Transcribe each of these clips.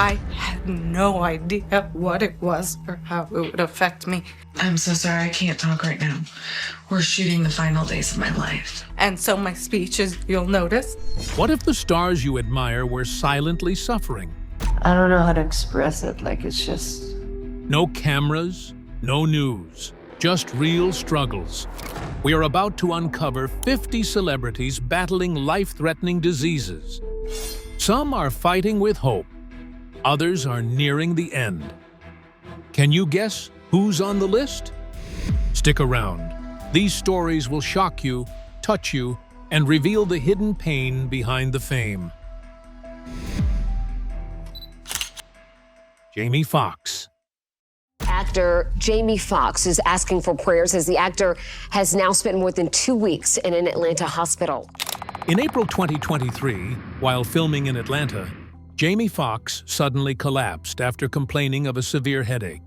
I had no idea what it was or how it would affect me. I'm so sorry, I can't talk right now. We're shooting the final days of my life. And so my speech, as you'll notice. What if the stars you admire were silently suffering? I don't know how to express it, like it's just... No cameras, no news, just real struggles. We are about to uncover 50 celebrities battling life-threatening diseases. Some are fighting with hope. Others are nearing the end. Can you guess who's on the list? Stick around. These stories will shock you, touch you, and reveal the hidden pain behind the fame. Jamie Foxx. Actor Jamie Foxx is asking for prayers as the actor has now spent more than 2 weeks in an Atlanta hospital. In April 2023, while filming in Atlanta, Jamie Foxx suddenly collapsed after complaining of a severe headache.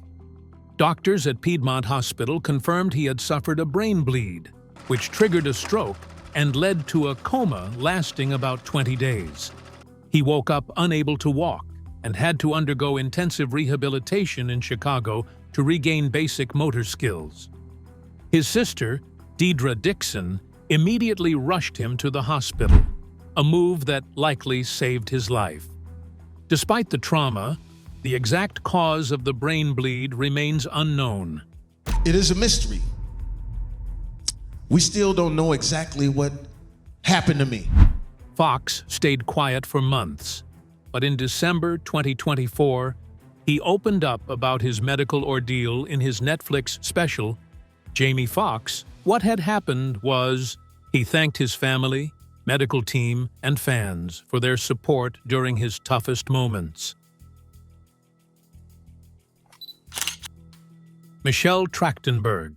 Doctors at Piedmont Hospital confirmed he had suffered a brain bleed, which triggered a stroke and led to a coma lasting about 20 days. He woke up unable to walk and had to undergo intensive rehabilitation in Chicago to regain basic motor skills. His sister, Deidre Dixon, immediately rushed him to the hospital, a move that likely saved his life. Despite the trauma, the exact cause of the brain bleed remains unknown. It is a mystery. We still don't know exactly what happened to me. Foxx stayed quiet for months, but in December 2024, he opened up about his medical ordeal in his Netflix special, Jamie Foxx. What had happened was he thanked his family, medical team, and fans for their support during his toughest moments. Michelle Trachtenberg.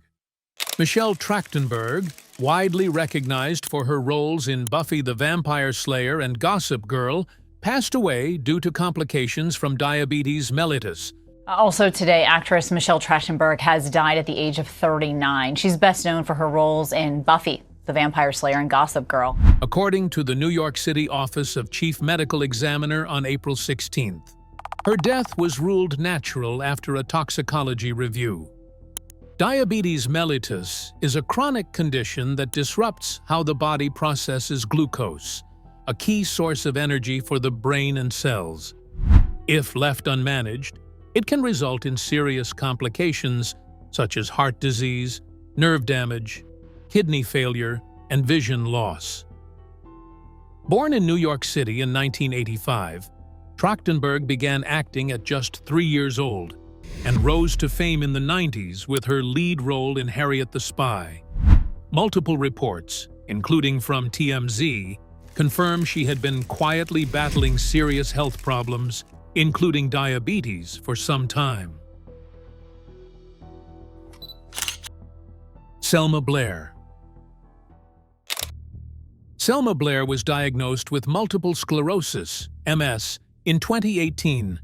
Michelle Trachtenberg, widely recognized for her roles in Buffy the Vampire Slayer and Gossip Girl, passed away due to complications from diabetes mellitus. Also today, actress Michelle Trachtenberg has died at the age of 39. She's best known for her roles in Buffy the Vampire Slayer and Gossip Girl. According to the New York City Office of Chief Medical Examiner on April 16th, her death was ruled natural after a toxicology review. Diabetes mellitus is a chronic condition that disrupts how the body processes glucose, a key source of energy for the brain and cells. If left unmanaged, it can result in serious complications such as heart disease, nerve damage, kidney failure, and vision loss. Born in New York City in 1985, Trachtenberg began acting at just 3 years old and rose to fame in the 90s with her lead role in Harriet the Spy. Multiple reports, including from TMZ, confirm she had been quietly battling serious health problems, including diabetes, for some time. Selma Blair. Selma Blair was diagnosed with multiple sclerosis, MS, in 2018,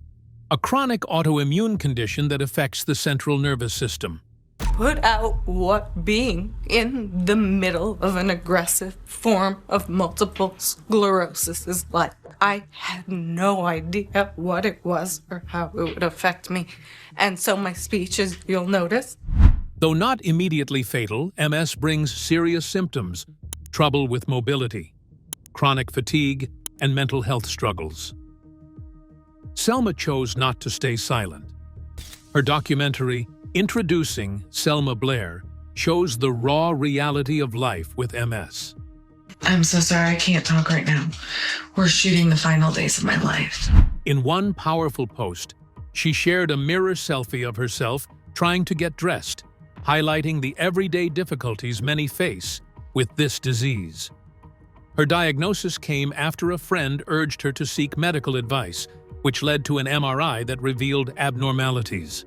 a chronic autoimmune condition that affects the central nervous system. Put out what being in the middle of an aggressive form of multiple sclerosis is like. I had no idea what it was or how it would affect me. And so my speech, as you'll notice. Though not immediately fatal, MS brings serious symptoms, trouble with mobility, chronic fatigue, and mental health struggles. Selma chose not to stay silent. Her documentary, Introducing Selma Blair, shows the raw reality of life with MS. I'm so sorry, I can't talk right now. We're shooting the final days of my life. In one powerful post, she shared a mirror selfie of herself trying to get dressed, highlighting the everyday difficulties many face with this disease. Her diagnosis came after a friend urged her to seek medical advice, which led to an MRI that revealed abnormalities.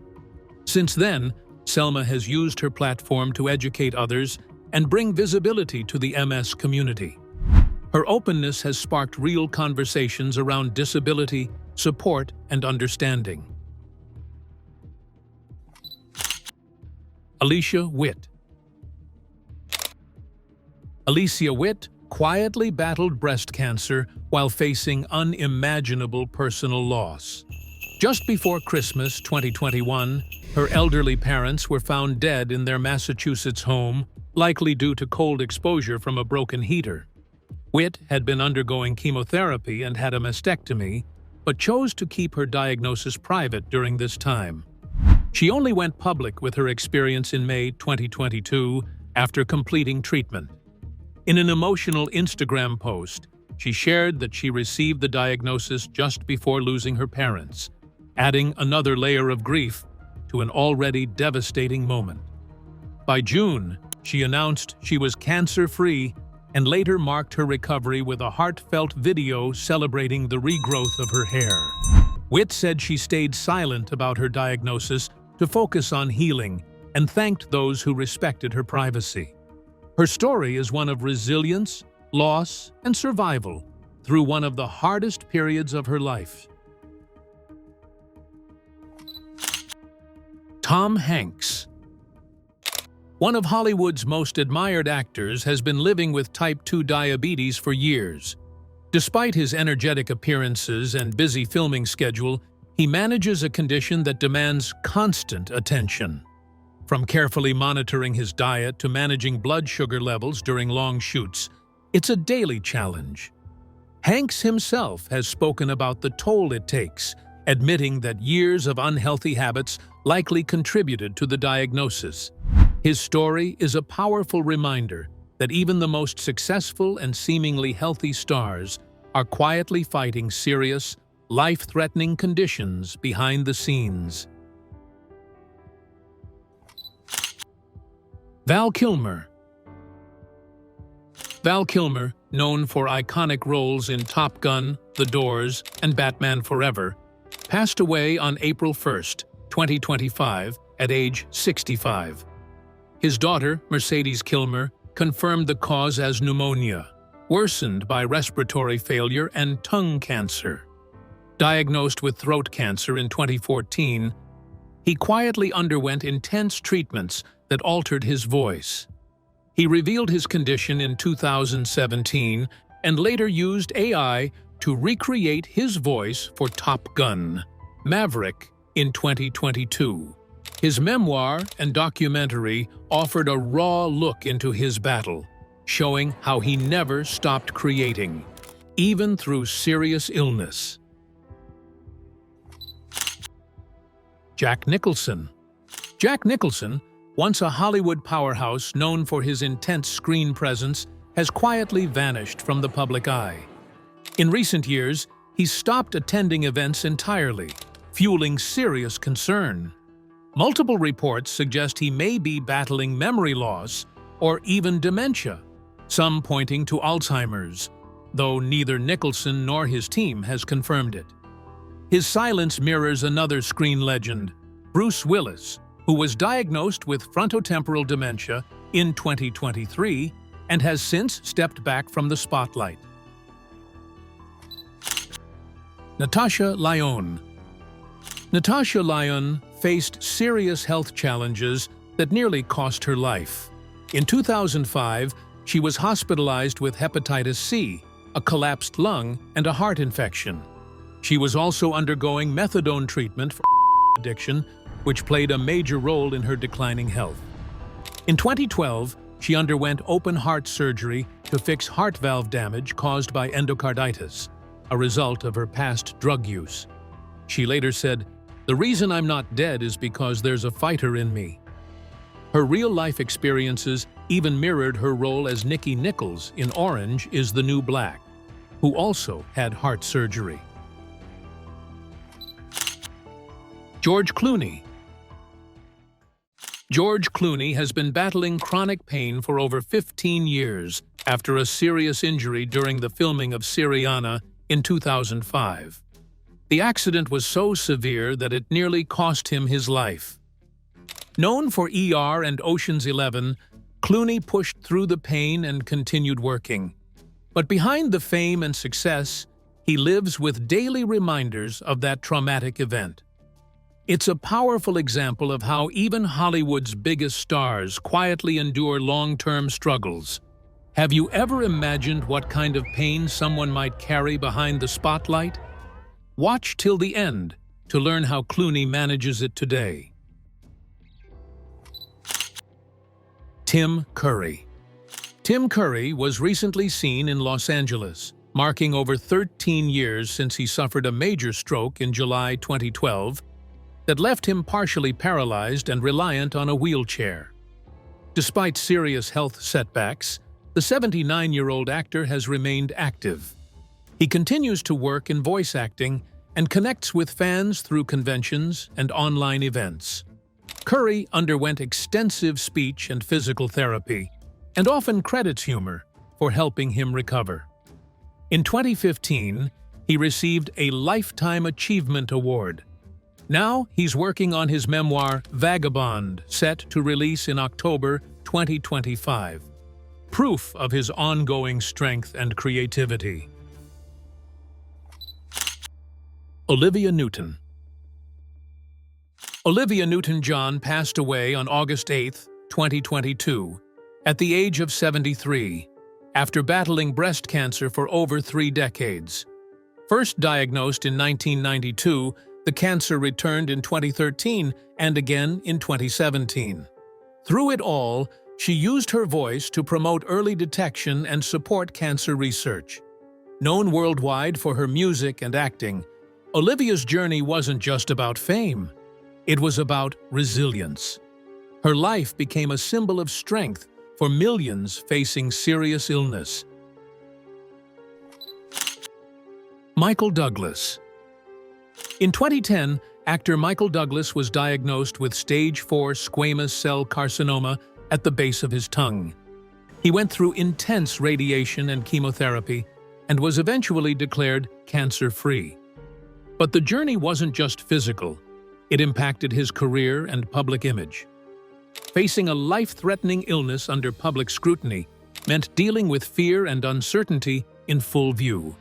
Since then, Selma has used her platform to educate others and bring visibility to the MS community. Her openness has sparked real conversations around disability, support, and understanding. Alicia Wit. Alicia Wit quietly battled breast cancer while facing unimaginable personal loss. Just before Christmas 2021, her elderly parents were found dead in their Massachusetts home, likely due to cold exposure from a broken heater. Wit had been undergoing chemotherapy and had a mastectomy, but chose to keep her diagnosis private during this time. She only went public with her experience in May 2022 after completing treatment. In an emotional Instagram post, she shared that she received the diagnosis just before losing her parents, adding another layer of grief to an already devastating moment. By June, she announced she was cancer-free and later marked her recovery with a heartfelt video celebrating the regrowth of her hair. Wit said she stayed silent about her diagnosis to focus on healing and thanked those who respected her privacy. Her story is one of resilience, loss, and survival through one of the hardest periods of her life. Tom Hanks. One of Hollywood's most admired actors has been living with type 2 diabetes for years. Despite his energetic appearances and busy filming schedule, he manages a condition that demands constant attention. From carefully monitoring his diet to managing blood sugar levels during long shoots, it's a daily challenge. Hanks himself has spoken about the toll it takes, admitting that years of unhealthy habits likely contributed to the diagnosis. His story is a powerful reminder that even the most successful and seemingly healthy stars are quietly fighting serious, life-threatening conditions behind the scenes. Val Kilmer. Val Kilmer, known for iconic roles in Top Gun, The Doors, and Batman Forever, passed away on April 1, 2025, at age 65. His daughter, Mercedes Kilmer, confirmed the cause as pneumonia, worsened by respiratory failure and tongue cancer. Diagnosed with throat cancer in 2014, he quietly underwent intense treatments that altered his voice. He revealed his condition in 2017 and later used AI to recreate his voice for Top Gun: Maverick in 2022. His memoir and documentary offered a raw look into his battle, showing how he never stopped creating, even through serious illness. Jack Nicholson. Jack Nicholson, once a Hollywood powerhouse known for his intense screen presence, has quietly vanished from the public eye. In recent years, he's stopped attending events entirely, fueling serious concern. Multiple reports suggest he may be battling memory loss or even dementia, some pointing to Alzheimer's, though neither Nicholson nor his team has confirmed it. His silence mirrors another screen legend, Bruce Willis, who was diagnosed with frontotemporal dementia in 2023 and has since stepped back from the spotlight. Natasha Lion. Natasha Lion faced serious health challenges that nearly cost her life. In 2005, she was hospitalized with hepatitis C, a collapsed lung, and a heart infection. She was also undergoing methadone treatment for addiction, which played a major role in her declining health. In 2012, she underwent open-heart surgery to fix heart valve damage caused by endocarditis, a result of her past drug use. She later said, "The reason I'm not dead is because there's a fighter in me." Her real-life experiences even mirrored her role as Nikki Nichols in Orange is the New Black, who also had heart surgery. George Clooney. George Clooney has been battling chronic pain for over 15 years after a serious injury during the filming of Syriana in 2005. The accident was so severe that it nearly cost him his life. Known for ER and Ocean's 11, Clooney pushed through the pain and continued working. But behind the fame and success, he lives with daily reminders of that traumatic event. It's a powerful example of how even Hollywood's biggest stars quietly endure long-term struggles. Have you ever imagined what kind of pain someone might carry behind the spotlight? Watch till the end to learn how Clooney manages it today. Tim Curry. Tim Curry was recently seen in Los Angeles, marking over 13 years since he suffered a major stroke in July 2012 that left him partially paralyzed and reliant on a wheelchair. Despite serious health setbacks, the 79-year-old actor has remained active. He continues to work in voice acting and connects with fans through conventions and online events. Curry underwent extensive speech and physical therapy and often credits humor for helping him recover. In 2015, he received a Lifetime Achievement Award. Now he's working on his memoir Vagabond, set to release in October 2025. Proof of his ongoing strength and creativity. Olivia Newton. Olivia Newton-John passed away on August 8, 2022, at the age of 73, after battling breast cancer for over 3 decades. First diagnosed in 1992, the cancer returned in 2013 and again in 2017. Through it all, she used her voice to promote early detection and support cancer research. Known worldwide for her music and acting, Olivia's journey wasn't just about fame. It was about resilience. Her life became a symbol of strength for millions facing serious illness. Michael Douglas. In 2010, actor Michael Douglas was diagnosed with stage 4 squamous cell carcinoma at the base of his tongue. He went through intense radiation and chemotherapy and was eventually declared cancer-free. But the journey wasn't just physical. It impacted his career and public image. Facing a life-threatening illness under public scrutiny meant dealing with fear and uncertainty in full view.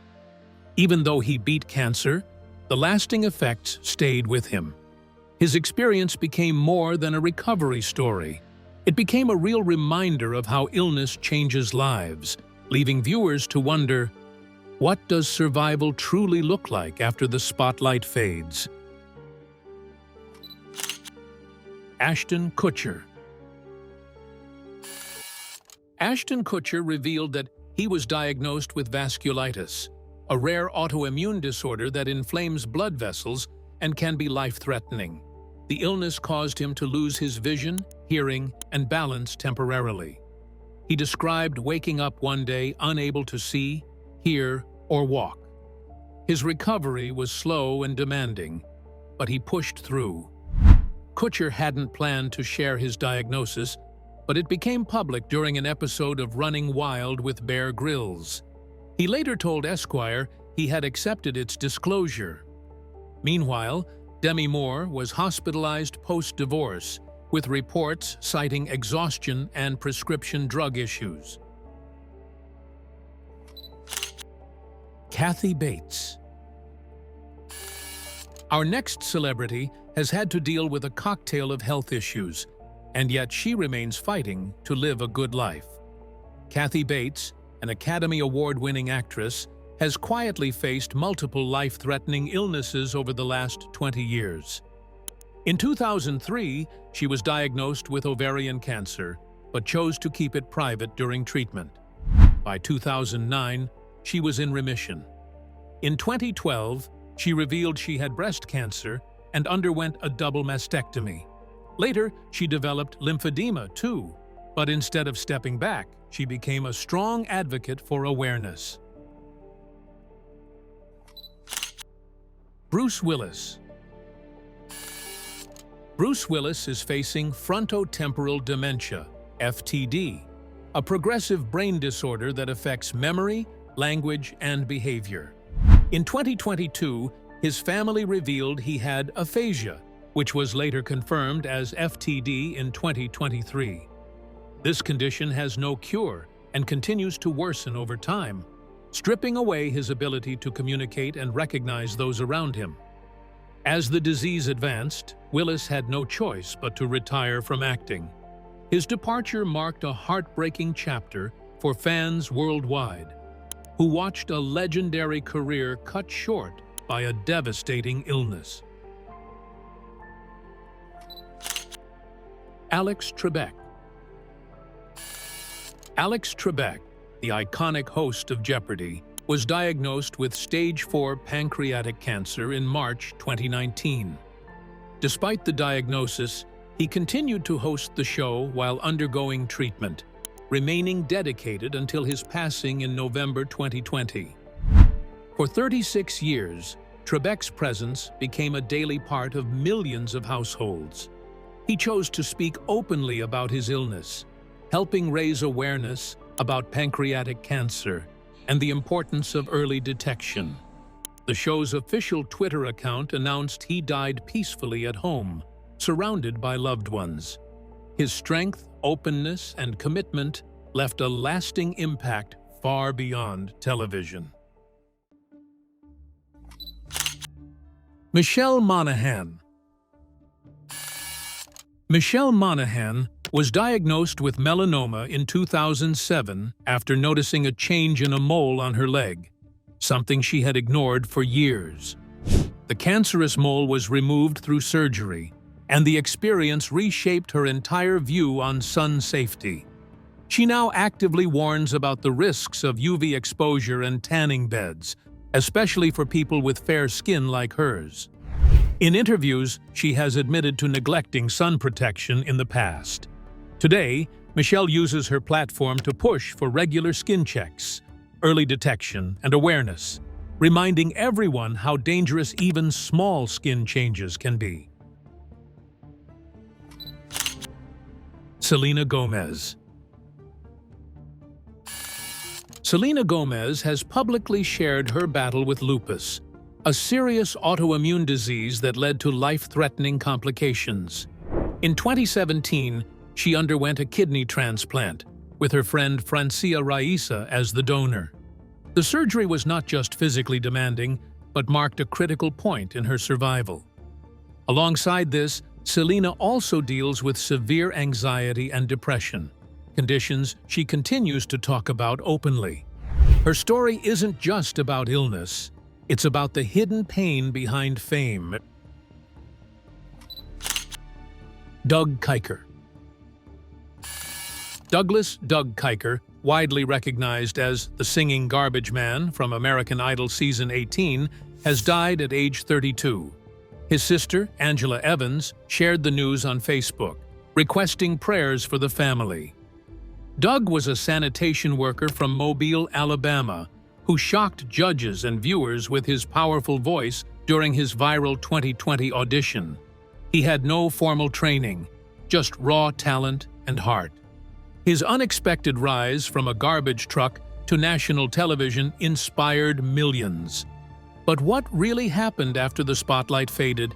Even though he beat cancer, the lasting effects stayed with him. His experience became more than a recovery story. It became a real reminder of how illness changes lives, leaving viewers to wonder, what does survival truly look like after the spotlight fades? Ashton Kutcher. Ashton Kutcher revealed that he was diagnosed with vasculitis, a rare autoimmune disorder that inflames blood vessels and can be life-threatening. The illness caused him to lose his vision, hearing, and balance temporarily. He described waking up one day unable to see, hear, or walk. His recovery was slow and demanding, but he pushed through. Kutcher hadn't planned to share his diagnosis, but it became public during an episode of Running Wild with Bear Grylls. He later told Esquire he had accepted its disclosure. Meanwhile, Demi Moore was hospitalized post-divorce, with reports citing exhaustion and prescription drug issues. Kathy Bates. Our next celebrity has had to deal with a cocktail of health issues, and yet she remains fighting to live a good life. Kathy Bates, an Academy Award-winning actress, has quietly faced multiple life-threatening illnesses over the last 20 years. In 2003, she was diagnosed with ovarian cancer, but chose to keep it private during treatment. By 2009, she was in remission. In 2012, she revealed she had breast cancer and underwent a double mastectomy. Later, she developed lymphedema too, but instead of stepping back, she became a strong advocate for awareness. Bruce Willis. Bruce Willis is facing frontotemporal dementia, FTD, a progressive brain disorder that affects memory, language, and behavior. In 2022, his family revealed he had aphasia, which was later confirmed as FTD in 2023. This condition has no cure and continues to worsen over time, stripping away his ability to communicate and recognize those around him. As the disease advanced, Willis had no choice but to retire from acting. His departure marked a heartbreaking chapter for fans worldwide, who watched a legendary career cut short by a devastating illness. Alex Tbeck. Alex Tbeck, the iconic host of Jeopardy, was diagnosed with stage 4 pancreatic cancer in March 2019. Despite the diagnosis, he continued to host the show while undergoing treatment, remaining dedicated until his passing in November 2020. For 36 years, Tbeck's presence became a daily part of millions of households. He chose to speak openly about his illness, helping raise awareness about pancreatic cancer and the importance of early detection. The show's official Twitter account announced he died peacefully at home, surrounded by loved ones. His strength, openness, and commitment left a lasting impact far beyond television. Michelle Monahan. Michelle Monahan was diagnosed with melanoma in 2007 after noticing a change in a mole on her leg, something she had ignored for years. The cancerous mole was removed through surgery, and the experience reshaped her entire view on sun safety. She now actively warns about the risks of UV exposure and tanning beds, especially for people with fair skin like hers. In interviews, she has admitted to neglecting sun protection in the past. Today, Michelle uses her platform to push for regular skin checks, early detection, and awareness, reminding everyone how dangerous even small skin changes can be. Selena Gomez. Selena Gomez has publicly shared her battle with lupus, a serious autoimmune disease that led to life-threatening complications. In 2017, she underwent a kidney transplant, with her friend Francia Raisa as the donor. The surgery was not just physically demanding, but marked a critical point in her survival. Alongside this, Selena also deals with severe anxiety and depression, conditions she continues to talk about openly. Her story isn't just about illness, it's about the hidden pain behind fame. Doug Kiker. Douglas "Doug" Kiker, widely recognized as the singing garbage man from American Idol Season 18, has died at age 32. His sister, Angela Evans, shared the news on Facebook, requesting prayers for the family. Doug was a sanitation worker from Mobile, Alabama, who shocked judges and viewers with his powerful voice during his viral 2020 audition. He had no formal training, just raw talent and heart. His unexpected rise from a garbage truck to national television inspired millions. But what really happened after the spotlight faded?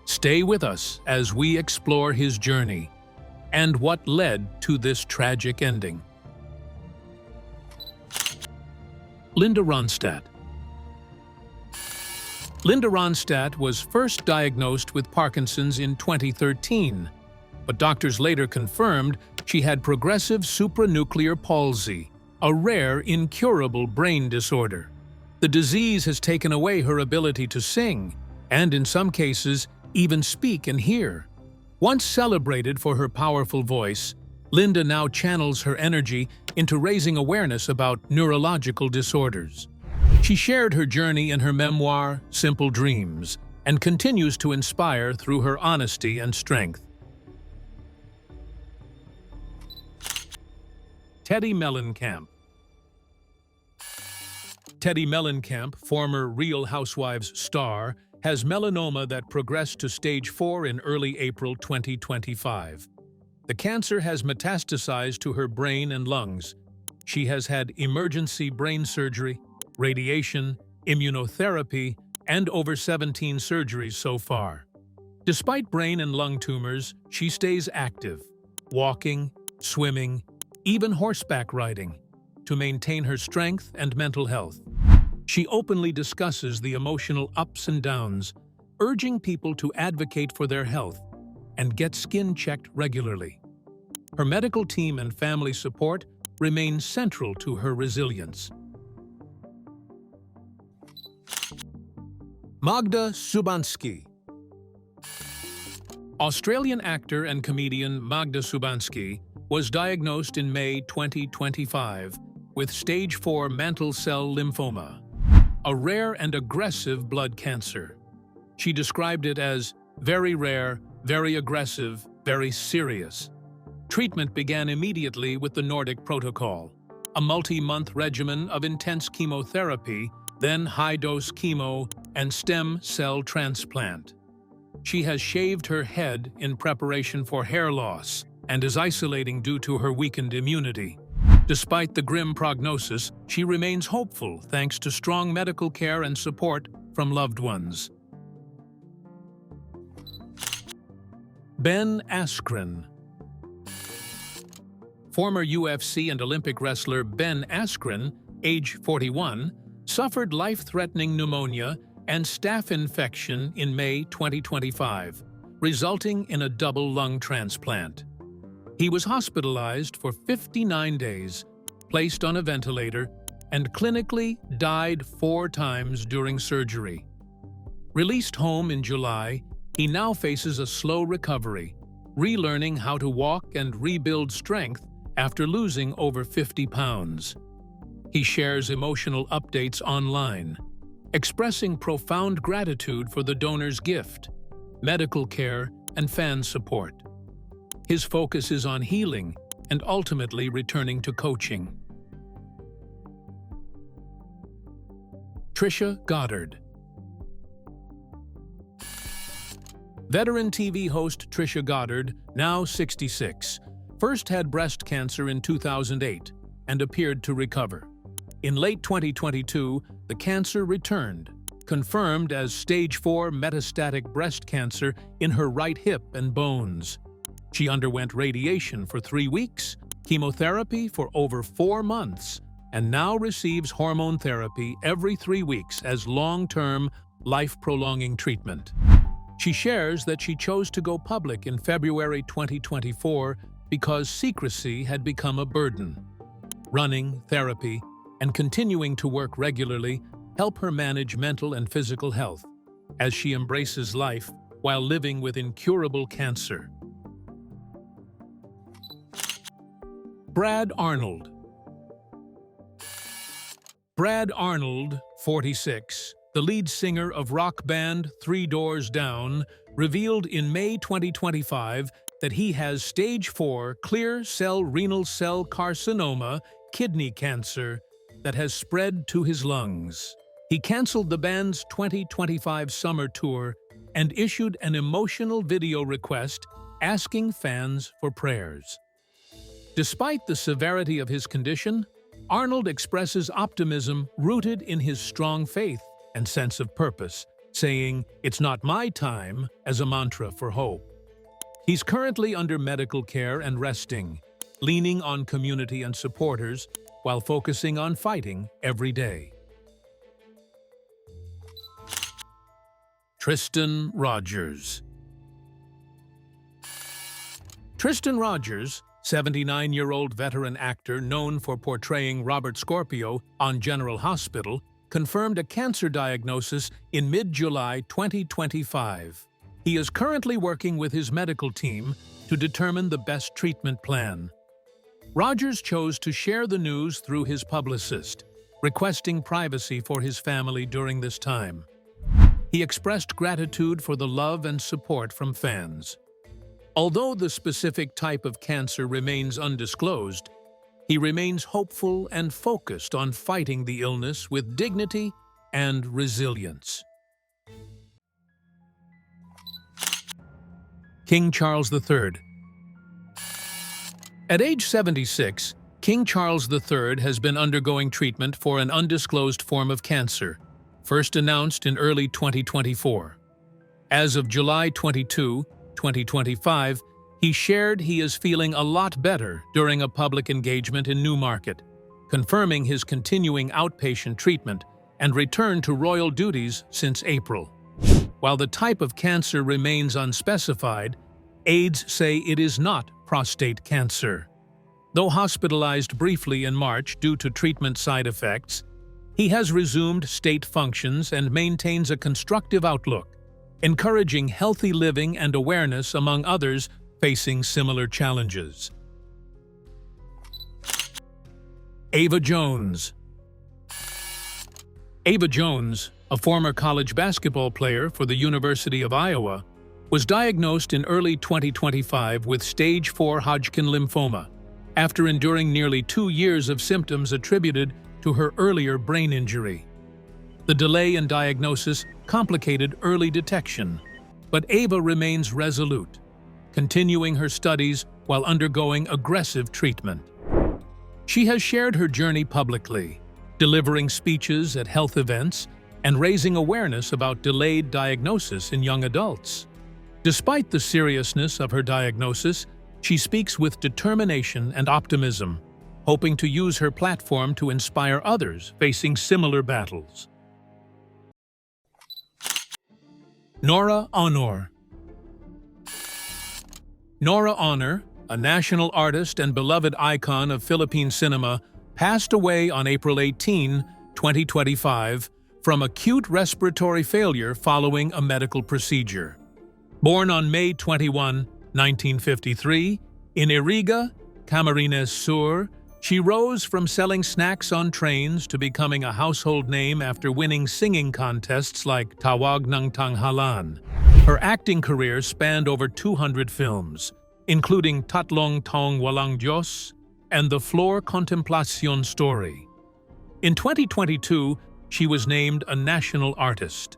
Stay with us as we explore his journey and what led to this tragic ending. Linda Ronstadt. Linda Ronstadt was first diagnosed with Parkinson's in 2013, but doctors later confirmed she had progressive supranuclear palsy, a rare, incurable brain disorder. The disease has taken away her ability to sing, and in some cases, even speak and hear. Once celebrated for her powerful voice, Linda now channels her energy into raising awareness about neurological disorders. She shared her journey in her memoir, Simple Dreams, and continues to inspire through her honesty and strength. Teddi Mellencamp. Teddi Mellencamp, former Real Housewives star, has melanoma that progressed to stage 4 in early April 2025. The cancer has metastasized to her brain and lungs. She has had emergency brain surgery, radiation, immunotherapy, and over 17 surgeries so far. Despite brain and lung tumors, she stays active, walking, swimming, even horseback riding, to maintain her strength and mental health. She openly discusses the emotional ups and downs, urging people to advocate for their health and get skin checked regularly. Her medical team and family support remain central to her resilience. Magda Szubanski. Australian actor and comedian Magda Szubanski was diagnosed in May 2025 with stage 4 mantle cell lymphoma, a rare and aggressive blood cancer. She described it as very rare, very aggressive, very serious. Treatment began immediately with the Nordic protocol, a multi-month regimen of intense chemotherapy, then high-dose chemo and stem cell transplant. She has shaved her head in preparation for hair loss and is isolating due to her weakened immunity. Despite the grim prognosis, she remains hopeful thanks to strong medical care and support from loved ones. Ben Askren. Former UFC and Olympic wrestler Ben Askren, age 41, suffered life-threatening pneumonia and staph infection in May 2025, resulting in a double lung transplant. He was hospitalized for 59 days, placed on a ventilator, and clinically died 4 times during surgery. Released home in July, he now faces a slow recovery, relearning how to walk and rebuild strength after losing over 50 pounds. He shares emotional updates online, expressing profound gratitude for the donor's gift, medical care, and fan support. His focus is on healing and ultimately returning to coaching. Trisha Goddard. Veteran TV host Trisha Goddard, now 66, first had breast cancer in 2008 and appeared to recover. In late 2022, the cancer returned, confirmed as stage 4 metastatic breast cancer in her right hip and bones. She underwent radiation for 3 weeks, chemotherapy for over 4 months, and now receives hormone therapy every 3 weeks as long-term, life-prolonging treatment. She shares that she chose to go public in February 2024 because secrecy had become a burden. Running, therapy, and continuing to work regularly help her manage mental and physical health as she embraces life while living with incurable cancer. Brad Arnold. Brad Arnold, 46, the lead singer of rock band 3 Doors Down, revealed in May 2025 that he has stage 4 clear cell renal cell carcinoma, kidney cancer, that has spread to his lungs. He canceled the band's 2025 summer tour and issued an emotional video request asking fans for prayers. Despite the severity of his condition, Arnold expresses optimism rooted in his strong faith and sense of purpose, saying, "It's not my time," as a mantra for hope. He's currently under medical care and resting, leaning on community and supporters while focusing on fighting every day. Tristan Rogers. Tristan Rogers, 79-year-old veteran actor known for portraying Robert Scorpio on General Hospital, confirmed a cancer diagnosis in mid-July 2025. He is currently working with his medical team to determine the best treatment plan. Rogers chose to share the news through his publicist, requesting privacy for his family during this time. He expressed gratitude for the love and support from fans. Although the specific type of cancer remains undisclosed, he remains hopeful and focused on fighting the illness with dignity and resilience. King Charles III. At age 76, King Charles III has been undergoing treatment for an undisclosed form of cancer, first announced in early 2024. As of July 22, 2025, he shared he is feeling a lot better during a public engagement in Newmarket, confirming his continuing outpatient treatment and return to royal duties since April. While the type of cancer remains unspecified, aides say it is not prostate cancer. Though hospitalized briefly in March due to treatment side effects, he has resumed state functions and maintains a constructive outlook, encouraging healthy living and awareness among others facing similar challenges. Ava Jones. Ava Jones, a former college basketball player for the University of Iowa, was diagnosed in early 2025 with stage 4 Hodgkin lymphoma after enduring nearly 2 years of symptoms attributed to her earlier brain injury. The delay in diagnosis complicated early detection, but Ava remains resolute, continuing her studies while undergoing aggressive treatment. She has shared her journey publicly, delivering speeches at health events and raising awareness about delayed diagnosis in young adults. Despite the seriousness of her diagnosis, she speaks with determination and optimism, hoping to use her platform to inspire others facing similar battles. Nora Honor. Nora Honor, a national artist and beloved icon of Philippine cinema, passed away on April 18, 2025, from acute respiratory failure following a medical procedure. Born on May 21, 1953, in Iriga, Camarines Sur, she rose from selling snacks on trains to becoming a household name after winning singing contests like Tawag ng Tanghalan. Her acting career spanned over 200 films, including Tatlong Taong Walang Diyos and The Flor Contemplacion Story. In 2022, she was named a national artist.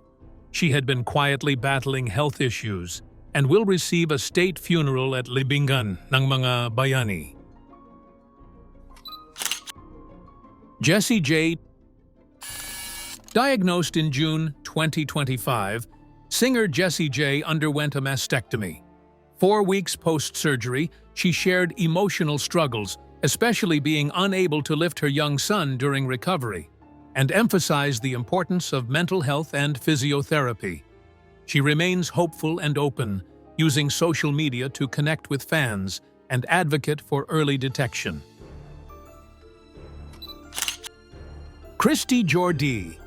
She had been quietly battling health issues and will receive a state funeral at Libingan ng mga Bayani. Jessie J. Diagnosed in June 2025, singer Jessie J underwent a mastectomy. 4 weeks post-surgery, she shared emotional struggles, especially being unable to lift her young son during recovery, and emphasized the importance of mental health and physiotherapy. She remains hopeful and open, using social media to connect with fans and advocate for early detection. Christy Jordin.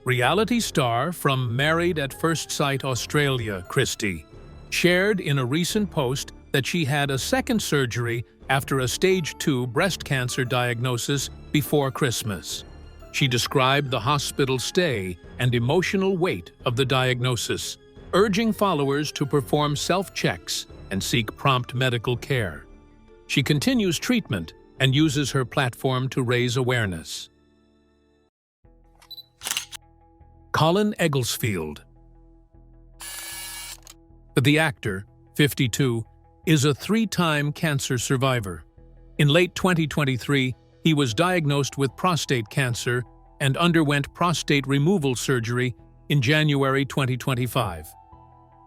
Reality star from Married at First Sight Australia, Christy, shared in a recent post that she had a second surgery after a stage 2 breast cancer diagnosis before Christmas. She described the hospital stay and emotional weight of the diagnosis, urging followers to perform self-checks and seek prompt medical care. She continues treatment and uses her platform to raise awareness. Colin Eglesfield. The actor, 52, is a 3-time cancer survivor. In late 2023, he was diagnosed with prostate cancer and underwent prostate removal surgery in January 2025.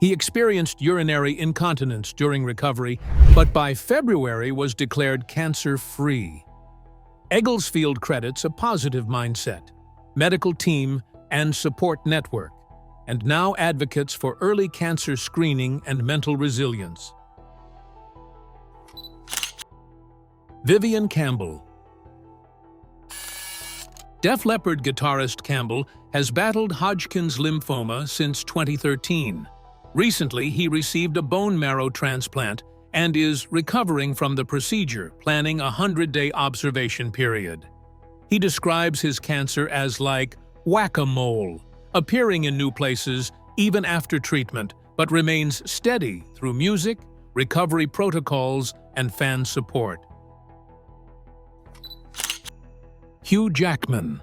He experienced urinary incontinence during recovery, but by February was declared cancer-free. Eglesfield credits a positive mindset, medical team, and support network, and now advocates for early cancer screening and mental resilience. Vivian Campbell. Def Leppard guitarist Campbell has battled Hodgkin's lymphoma since 2013. Recently, he received a bone marrow transplant and is recovering from the procedure, planning a 100-day observation period. He describes his cancer as like whack-a-mole, appearing in new places even after treatment, but remains steady through music, recovery protocols, and fan support. Hugh Jackman.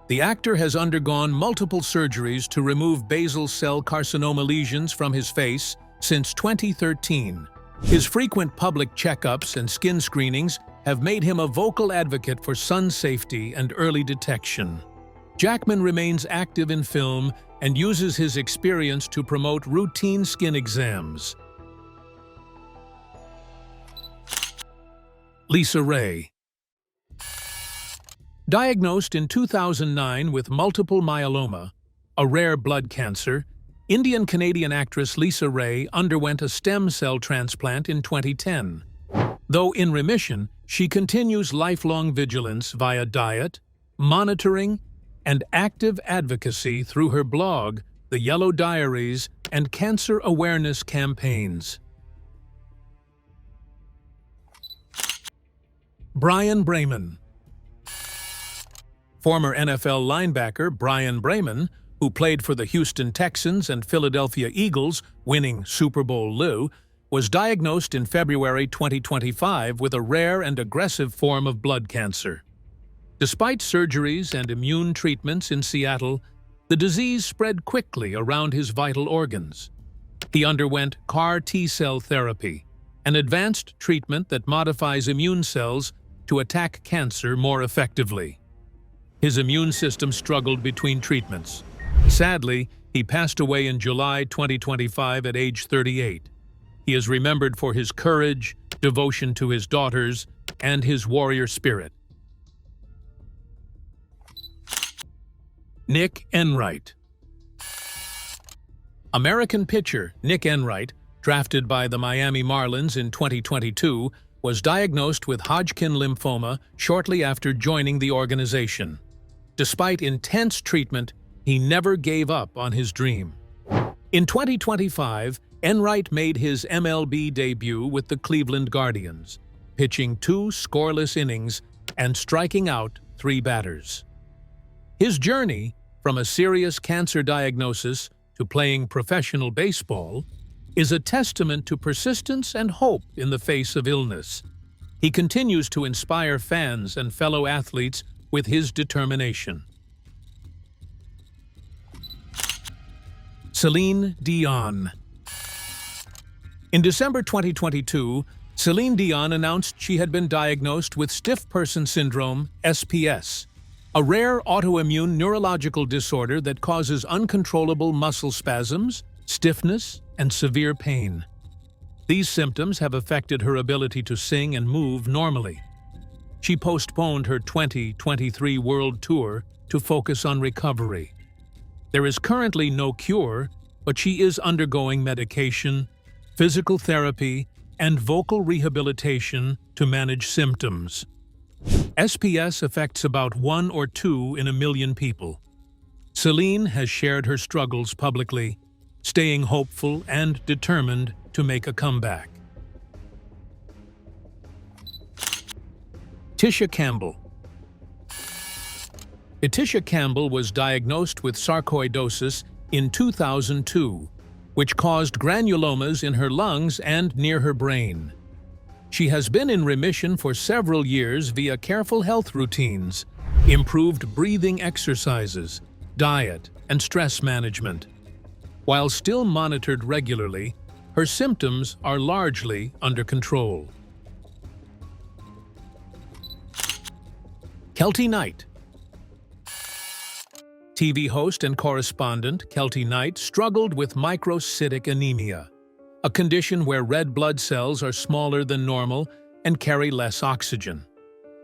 The actor has undergone multiple surgeries to remove basal cell carcinoma lesions from his face since 2013. His frequent public checkups and skin screenings have made him a vocal advocate for sun safety and early detection. Jackman remains active in film and uses his experience to promote routine skin exams. Lisa Ray. Diagnosed in 2009 with multiple myeloma, a rare blood cancer, Indian-Canadian actress Lisa Ray underwent a stem cell transplant in 2010. Though in remission, she continues lifelong vigilance via diet, monitoring, and active advocacy through her blog, The Yellow Diaries, and cancer awareness campaigns. Brian Bremen. Former NFL linebacker Brian Bremen, who played for the Houston Texans and Philadelphia Eagles, winning Super Bowl LII, was diagnosed in February 2025 with a rare and aggressive form of blood cancer. Despite surgeries and immune treatments in Seattle, the disease spread quickly around his vital organs. He underwent CAR T-cell therapy, an advanced treatment that modifies immune cells to attack cancer more effectively. His immune system struggled between treatments. Sadly, he passed away in July 2025 at age 38. He is remembered for his courage, devotion to his daughters, and his warrior spirit. Nick Enright. American pitcher Nick Enright, drafted by the Miami Marlins in 2022, was diagnosed with Hodgkin lymphoma shortly after joining the organization. Despite intense treatment, he never gave up on his dream. In 2025, Enright made his MLB debut with the Cleveland Guardians, pitching 2 scoreless innings and striking out 3 batters. His journey, from a serious cancer diagnosis to playing professional baseball, is a testament to persistence and hope in the face of illness. He continues to inspire fans and fellow athletes with his determination. Celine Dion. In December 2022, Celine Dion announced she had been diagnosed with stiff person syndrome, SPS, a rare autoimmune neurological disorder that causes uncontrollable muscle spasms, stiffness, and severe pain. These symptoms have affected her ability to sing and move normally. She postponed her 2023 world tour to focus on recovery. There is currently no cure, but she is undergoing medication, physical therapy, and vocal rehabilitation to manage symptoms. SPS affects about 1 or 2 in a million people. Celine has shared her struggles publicly, staying hopeful and determined to make a comeback. Tisha Campbell. Tisha Campbell was diagnosed with sarcoidosis in 2002, which caused granulomas in her lungs and near her brain. She has been in remission for several years via careful health routines, improved breathing exercises, diet, and stress management. While still monitored regularly, her symptoms are largely under control. Kelty Knight. TV host and correspondent Kelty Knight struggled with microcytic anemia, a condition where red blood cells are smaller than normal and carry less oxygen.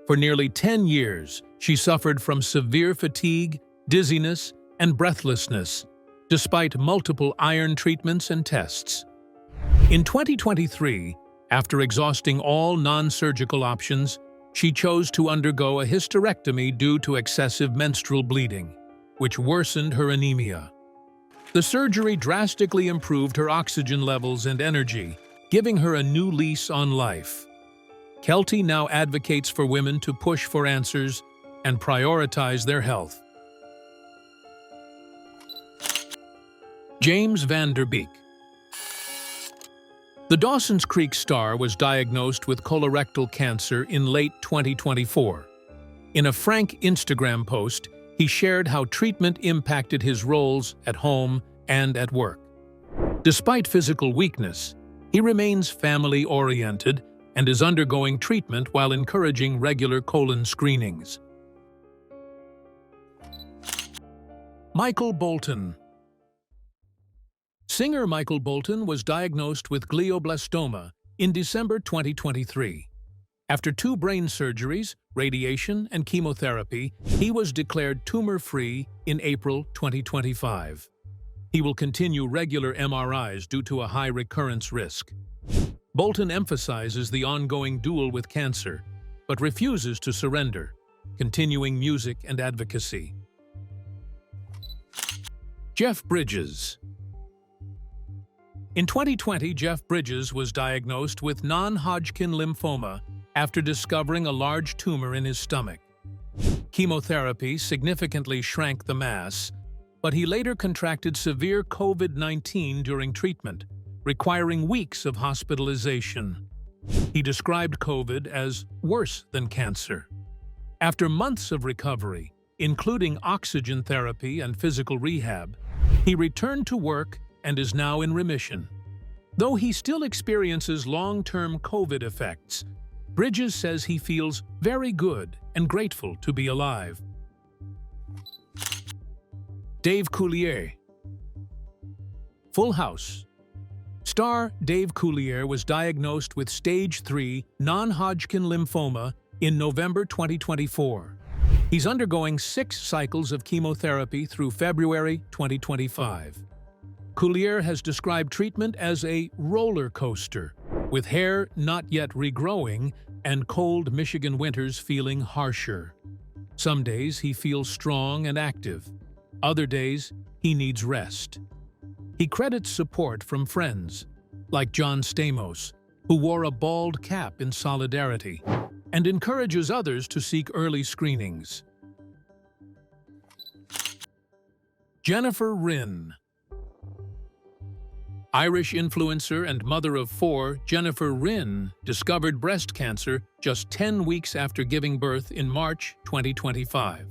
For nearly 10 years, she suffered from severe fatigue, dizziness, and breathlessness, despite multiple iron treatments and tests. In 2023, after exhausting all non-surgical options, she chose to undergo a hysterectomy due to excessive menstrual bleeding, which worsened her anemia. The surgery drastically improved her oxygen levels and energy, giving her a new lease on life. Kelty now advocates for women to push for answers and prioritize their health. James Van Der Beek. The Dawson's Creek star was diagnosed with colorectal cancer in late 2024. In a frank Instagram post, he shared how treatment impacted his roles at home and at work. Despite physical weakness, he remains family-oriented and is undergoing treatment while encouraging regular colon screenings. Michael Bolton. Singer Michael Bolton was diagnosed with glioblastoma in December 2023. After 2 brain surgeries, radiation, and chemotherapy, he was declared tumor-free in April 2025. He will continue regular MRIs due to a high recurrence risk. Bolton emphasizes the ongoing duel with cancer, but refuses to surrender, continuing music and advocacy. Jeff Bridges. In 2020, Jeff Bridges was diagnosed with non-Hodgkin lymphoma after discovering a large tumor in his stomach. Chemotherapy significantly shrank the mass, but he later contracted severe COVID-19 during treatment, requiring weeks of hospitalization. He described COVID as worse than cancer. After months of recovery, including oxygen therapy and physical rehab, he returned to work and is now in remission. Though he still experiences long-term COVID effects, Bridges says he feels very good and grateful to be alive. Dave Coulier. Full House. Star Dave Coulier was diagnosed with stage 3 non-Hodgkin lymphoma in November 2024. He's undergoing 6 cycles of chemotherapy through February 2025. Coulier has described treatment as a roller coaster, with hair not yet regrowing and cold Michigan winters feeling harsher. Some days he feels strong and active. Other days he needs rest. He credits support from friends, like John Stamos, who wore a bald cap in solidarity, and encourages others to seek early screenings. Jennifer Rynn. Irish influencer and mother of 4, Jennifer Rynn discovered breast cancer just 10 weeks after giving birth in March 2025.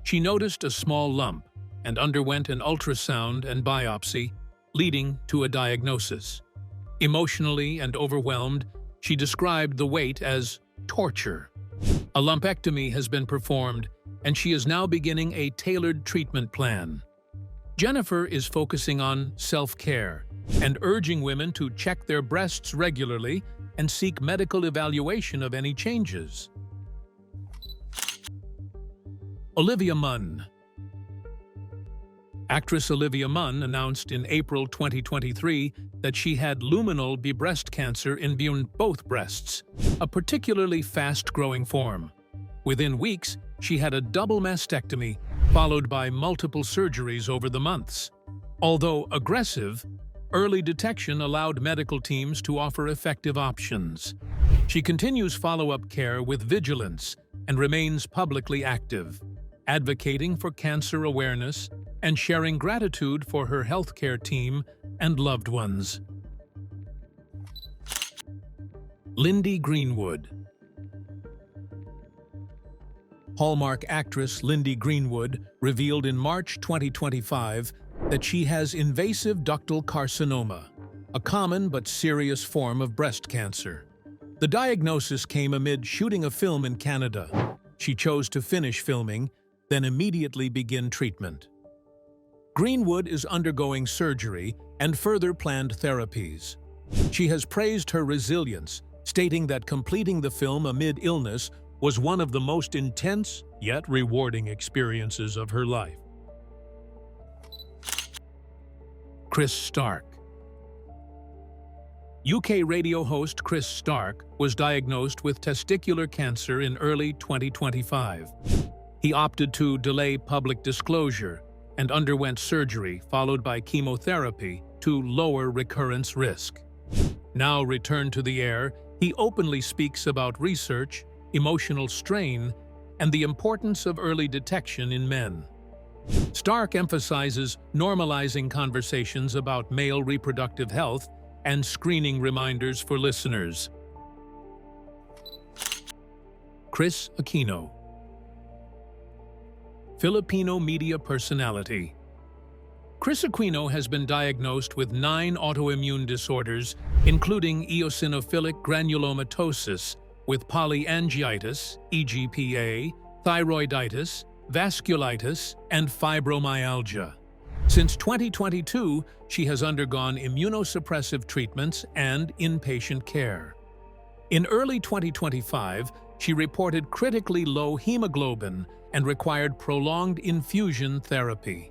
She noticed a small lump and underwent an ultrasound and biopsy, leading to a diagnosis. Emotionally and overwhelmed, she described the wait as torture. A lumpectomy has been performed, and she is now beginning a tailored treatment plan. Jennifer is focusing on self-care and urging women to check their breasts regularly and seek medical evaluation of any changes. Olivia Mun. Actress Olivia Mun announced in April 2023 that she had luminal breast cancer in both breasts, a particularly fast-growing form. Within weeks, she had a double mastectomy, followed by multiple surgeries over the months. Although aggressive, early detection allowed medical teams to offer effective options. She continues follow-up care with vigilance and remains publicly active, advocating for cancer awareness and sharing gratitude for her healthcare team and loved ones. Lindy Greenwood. Hallmark actress Lindy Greenwood revealed in March 2025 that she has invasive ductal carcinoma, a common but serious form of breast cancer. The diagnosis came amid shooting a film in Canada. She chose to finish filming, then immediately begin treatment. Greenwood is undergoing surgery and further planned therapies. She has praised her resilience, stating that completing the film amid illness was one of the most intense yet rewarding experiences of her life. Chris Stark. UK radio host Chris Stark was diagnosed with testicular cancer in early 2025. He opted to delay public disclosure and underwent surgery followed by chemotherapy to lower recurrence risk. Now returned to the air, he openly speaks about research, emotional strain, and the importance of early detection in men. Stark emphasizes normalizing conversations about male reproductive health and screening reminders for listeners. Chris Aquino. Filipino media personality. Chris Aquino has been diagnosed with 9 autoimmune disorders, including eosinophilic granulomatosis, with polyangiitis, EGPA, thyroiditis, vasculitis, and fibromyalgia. Since 2022, she has undergone immunosuppressive treatments and inpatient care. In early 2025, she reported critically low hemoglobin and required prolonged infusion therapy.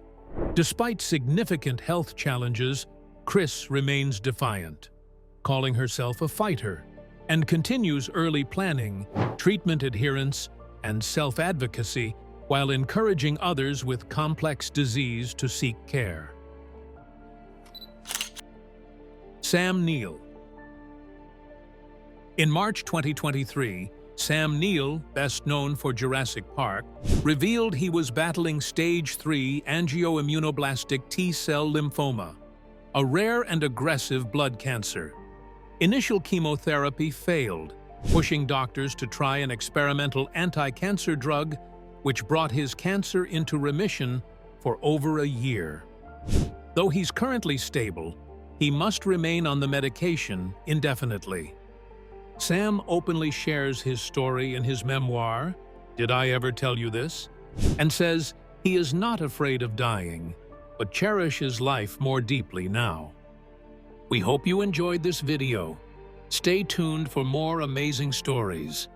Despite significant health challenges, Chris remains defiant, calling herself a fighter, and continues early planning, treatment adherence, and self-advocacy while encouraging others with complex disease to seek care. Sam Neill. In March 2023, Sam Neill, best known for Jurassic Park, revealed he was battling stage 3 angioimmunoblastic T-cell lymphoma, a rare and aggressive blood cancer. Initial chemotherapy failed, pushing doctors to try an experimental anti-cancer drug which brought his cancer into remission for over a year. Though he's currently stable, he must remain on the medication indefinitely. Sam openly shares his story in his memoir, Did I Ever Tell You This?, and says he is not afraid of dying, but cherishes life more deeply now. We hope you enjoyed this video. Stay tuned for more amazing stories.